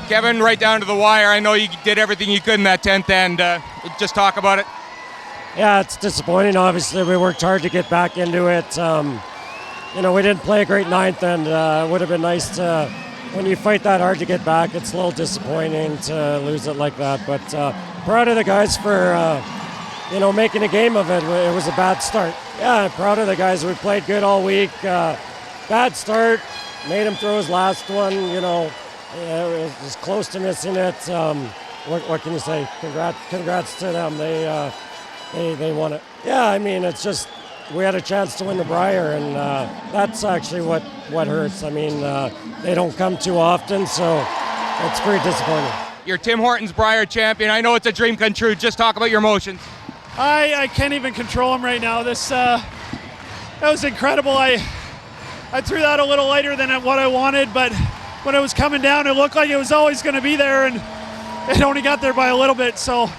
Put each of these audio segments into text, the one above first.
Kevin, right down to the wire. I know you did everything you could in that 10th end. Just talk about it. Yeah, it's disappointing. Obviously, we worked hard to get back into it. We didn't play a great 9th, and it would have been nice to, when you fight that hard to get back, it's a little disappointing to lose it like that. But proud of the guys for, making a game of it. It was a bad start. Yeah, proud of the guys. We played good all week. Bad start. Made him throw his last one. It was close to missing it. What can you say? Congrats to them. They won it. Yeah, I mean, it's just we had a chance to win the Brier, and that's actually what hurts. I mean, they don't come too often, so it's pretty disappointing. You're Tim Hortons Brier champion. I know it's a dream come true. Just talk about your emotions. I can't even control them right now. That was incredible. I threw that a little lighter than what I wanted, but when it was coming down, it looked like it was always going to be there, and it only got there by a little bit. So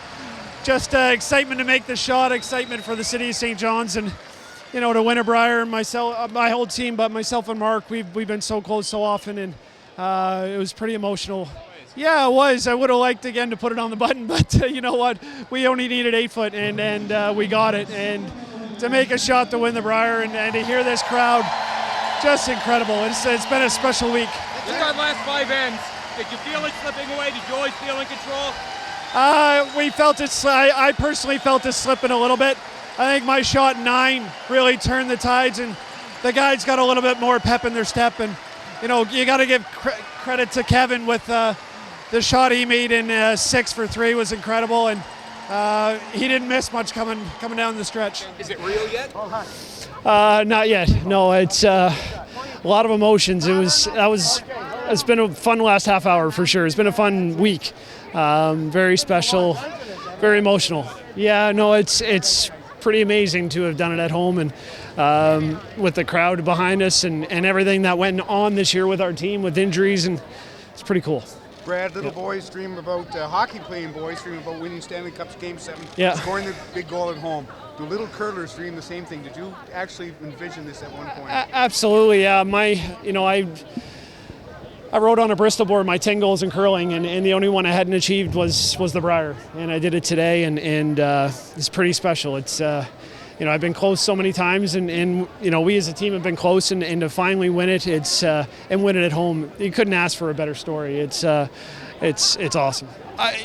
just excitement to make the shot, excitement for the city of St. John's, and to win a Brier. Myself, my whole team, but myself and Mark, we've been so close so often, and it was pretty emotional. Yeah, it was. I would have liked again to put it on the button, but you know what? We only needed 8 foot, and we got it. And to make a shot to win the Brier, and to hear this crowd, just incredible. It's been a special week. Just our last 5 ends. Did you feel it slipping away? Did you always feel in control? We felt it. I personally felt it slipping a little bit. I think my shot 9 really turned the tides, and the guys got a little bit more pep in their step. And you got to give credit to Kevin with the shot he made in 6 for 3 was incredible, and he didn't miss much coming down the stretch. Is it real yet? Not yet. No, it's a lot of emotions. It's been a fun last half hour for sure. It's been a fun week. Very special, very emotional. Yeah, no, it's pretty amazing to have done it at home, and with the crowd behind us and everything that went on this year with our team with injuries, and it's pretty cool. Brad, little boys dream about hockey playing boys dream about winning Stanley Cups Game 7, scoring the big goal at home. Do little curlers dream the same thing? Did you actually envision this at one point? Absolutely, yeah. I wrote on a Bristol board my 10 goals in curling, and the only one I hadn't achieved was the Brier, and I did it today, and it's pretty special. It's I've been close so many times, and we as a team have been close, and to finally win it, and win it at home, you couldn't ask for a better story. It's awesome.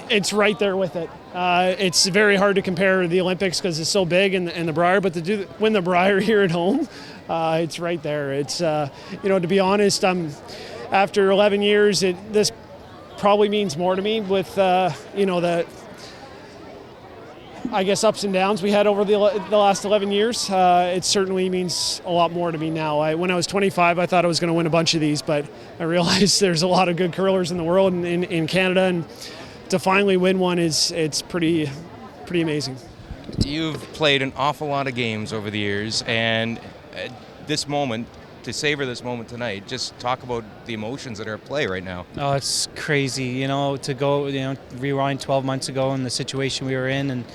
It's right there with it. It's very hard to compare the Olympics because it's so big and the Brier, but to win the Brier here at home, it's right there. It's to be honest, after 11 years, this probably means more to me with the I guess ups and downs we had over the last 11 years. It certainly means a lot more to me now. When I was 25, I thought I was going to win a bunch of these, but I realized there's a lot of good curlers in the world and in Canada, and to finally win one it's pretty amazing. You've played an awful lot of games over the years, and this moment, to savor this moment tonight, just talk about the emotions that are at play right now. Oh, it's crazy, to go, rewind 12 months ago and the situation we were in, and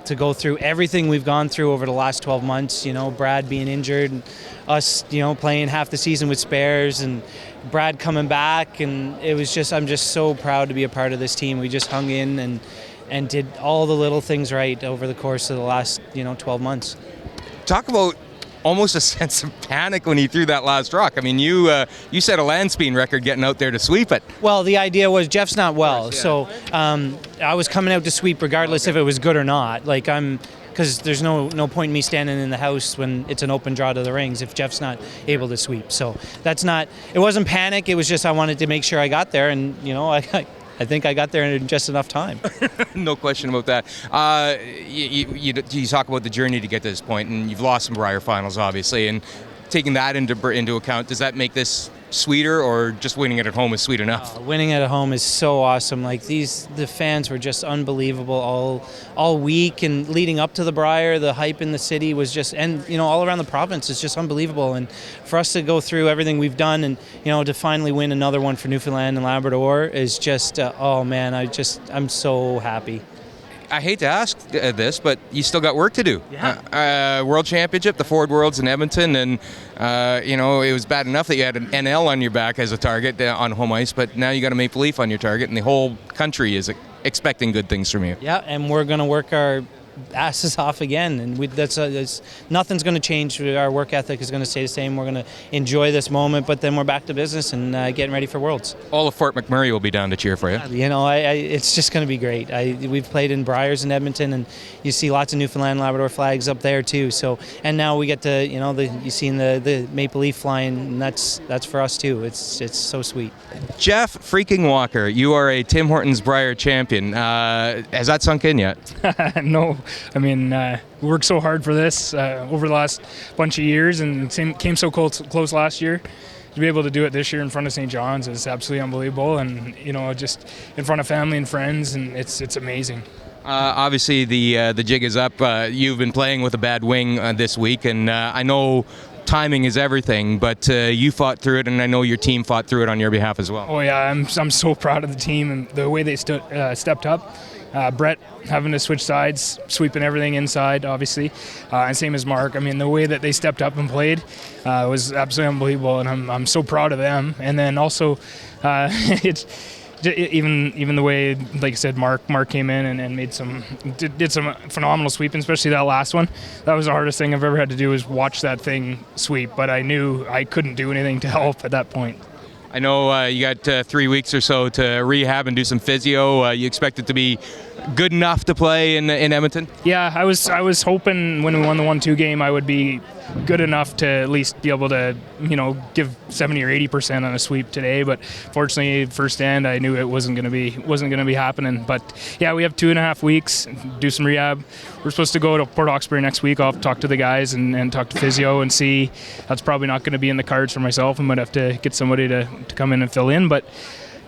to go through everything we've gone through over the last 12 months, Brad being injured, and us, playing half the season with spares, and Brad coming back, and I'm just so proud to be a part of this team. We just hung in and did all the little things right over the course of the last, 12 months. Talk about almost a sense of panic when he threw that last rock. I mean, you set a land speed record getting out there to sweep it. Well, the idea was Geoff's not well, so I was coming out to sweep regardless if it was good or not. Because there's no point in me standing in the house when it's an open draw to the rings if Geoff's not able to sweep. So it wasn't panic. It was just I wanted to make sure I got there, and I think I got there in just enough time. No question about that. You talk about the journey to get to this point, and you've lost some Brier finals, obviously, and taking that into account, does that make this sweeter, or just winning it at home is sweet enough? Winning it at home is so awesome. The fans were just unbelievable all week, and leading up to the Brier, the hype in the city was just, and all around the province is just unbelievable. And for us to go through everything we've done, and to finally win another one for Newfoundland and Labrador is just, oh man, I'm so happy. I hate to ask this, but you still got work to do. Yeah. World Championship, the Ford Worlds in Edmonton, and it was bad enough that you had an NL on your back as a target on home ice, but now you got a Maple Leaf on your target, and the whole country is expecting good things from you. Yeah, and we're going to work our asses off again, and nothing's going to change. Our work ethic is going to stay the same. We're going to enjoy this moment, but then we're back to business and getting ready for Worlds. All of Fort McMurray will be down to cheer for you. It's just going to be great. We've played in Briers in Edmonton, and you see lots of Newfoundland Labrador flags up there too. So, and now we get to, you seen the Maple Leaf flying, and that's for us too. It's so sweet. Geoff freaking Walker, you are a Tim Hortons Brier champion. Has that sunk in yet? No. I mean, we worked so hard for this over the last bunch of years, and came so close last year. To be able to do it this year in front of St. John's is absolutely unbelievable, and just in front of family and friends, and it's amazing. Obviously, the jig is up. You've been playing with a bad wing this week, and I know timing is everything, but you fought through it, and I know your team fought through it on your behalf as well. Oh yeah, I'm so proud of the team and the way they stepped up. Brett having to switch sides, sweeping everything inside, obviously, and same as Mark. I mean, the way that they stepped up and played was absolutely unbelievable, and I'm so proud of them. And then also, it's even the way, like I said, Mark came in and did some phenomenal sweeping, especially that last one. That was the hardest thing I've ever had to do, is watch that thing sweep. But I knew I couldn't do anything to help at that point. I know you got 3 weeks or so to rehab and do some physio. You expect it to be good enough to play in Edmonton? Yeah, I was hoping when we won the 1-2 game I would be good enough to at least be able to give 70 or 80% on a sweep today. But fortunately, first stand I knew it wasn't going to be happening. But yeah, we have 2.5 weeks, do some rehab. We're supposed to go to Port Hawkesbury next week. I'll talk to the guys and talk to physio and see. That's probably not going to be in the cards for myself. I might have to get somebody to come in and fill in, but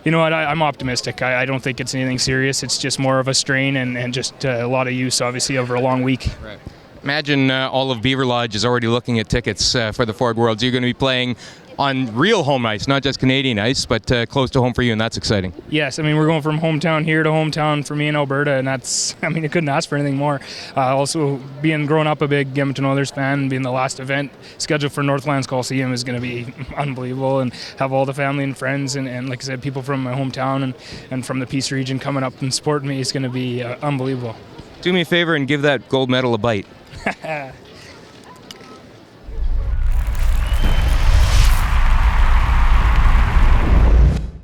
you know what, I'm optimistic. I don't think it's anything serious. It's just more of a strain and just a lot of use, obviously, over a long week. Right. Imagine all of Beaver Lodge is already looking at tickets for the Ford Worlds. You're going to be playing on real home ice, not just Canadian ice, but close to home for you, and that's exciting. Yes, I mean, we're going from hometown here to hometown for me in Alberta, and that's, I mean, I couldn't ask for anything more. Also, growing up a big Edmonton Oilers fan, being the last event scheduled for Northlands Coliseum is going to be unbelievable, and have all the family and friends and like I said, people from my hometown and from the Peace region coming up and supporting me is going to be unbelievable. Do me a favor and give that gold medal a bite.